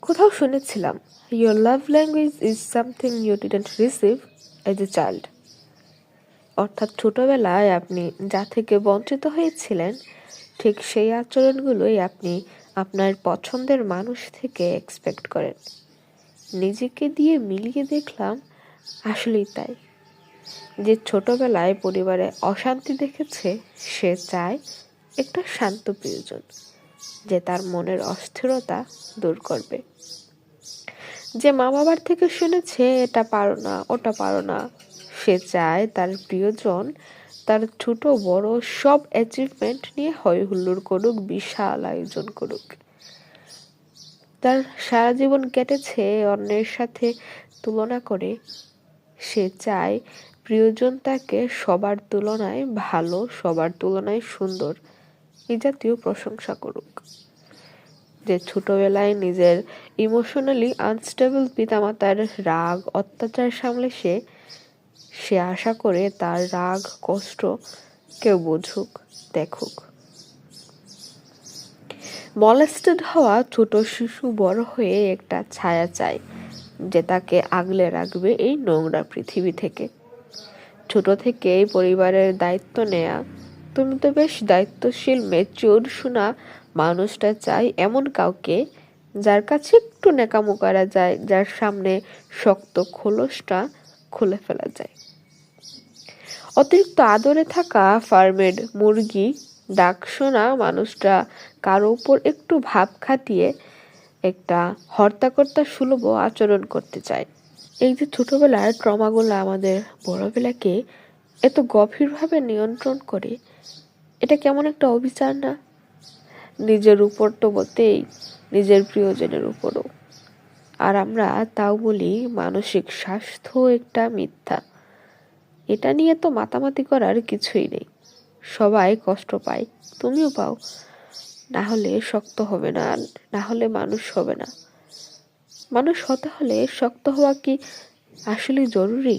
কোথাও শুনেছিলাম, your love language is something you didn't receive as a child. অর্থাৎ ছোটবেলায় আপনি যা থেকে বঞ্চিত হয়েছিলেন ঠিক সেই আচরণগুলোই আপনি আপনার পছন্দের মানুষ থেকে এক্সপেক্ট করেন। নিজেকে দিয়ে মিলিয়ে দেখলাম আসলেই তাই। যে ছোটবেলায় পরিবারে অশান্তি দেখেছে সে চায় একটা শান্ত প্রিয়জন যে তার মনের অস্থিরতা দূর করবে। যে মা বাবার থেকে শুনেছে এটা পারো না ওটা পারো না, সে চায় তার প্রিয়জন তার ছোট বড় সব অ্যাচিভমেন্ট নিয়ে হয় হুল্লোড় করুক, বিশাল আয়োজন করুক। তার সারা জীবন কেটেছে অন্যের সাথে তুলনা করে। সে চায় প্রিয়জন তাকে সবার তুলনায় ভালো, সবার তুলনায় সুন্দর এই জাতীয় প্রশংসা করুক। যে ছোটবেলায় নিজের ইমোশনালি আনস্টেবল পিতামাতার রাগ অত্যাচার সামলে সে আশা করে তার রাগ কষ্ট কেউ বুঝুক, দেখুক। মলেস্টেড হওয়া ছোট শিশু বড় হয়ে একটা ছায়া চায় যে তাকে আগলে রাখবে এই নোংরা পৃথিবী থেকে। ছোট থেকে পরিবারের দায়িত্ব নেয়া, তুমি তো বেশ দায়িত্বশীল ম্যাচিউর শোনা মানুষটা চাই এমন কাউকে যার কাছে একটু নেকামো করা যায়, যার সামনে শক্ত খোলসটা খুলে ফেলা যায়। অতিরিক্ত আদরে থাকা ফার্মের মুরগি ডাক শোনা মানুষটা কারো উপর একটু ভাব খাটিয়ে একটা হর্তাকর্তা সুলভ আচরণ করতে চায়। এই যে ছোটবেলার ট্রমাগুলো আমাদের বড়বেলাকে এত গভীরভাবে নিয়ন্ত্রণ করে, এটা কেমন একটা অবিচার না? নিজের উপর তো বলতেই, নিজের প্রিয়জনের উপরও। আর আমরা তাও বলি মানসিক স্বাস্থ্য একটা মিথ্যা। এটা নিয়ে তো মাতামাতি করার কিছুই নেই। সবাই কষ্ট পায়, তুমিও পাও। না হলে শক্ত হবে না, না হলে মানুষ হবে না। মানুষ হতে হলে শক্ত হওয়া কি আসলে জরুরি?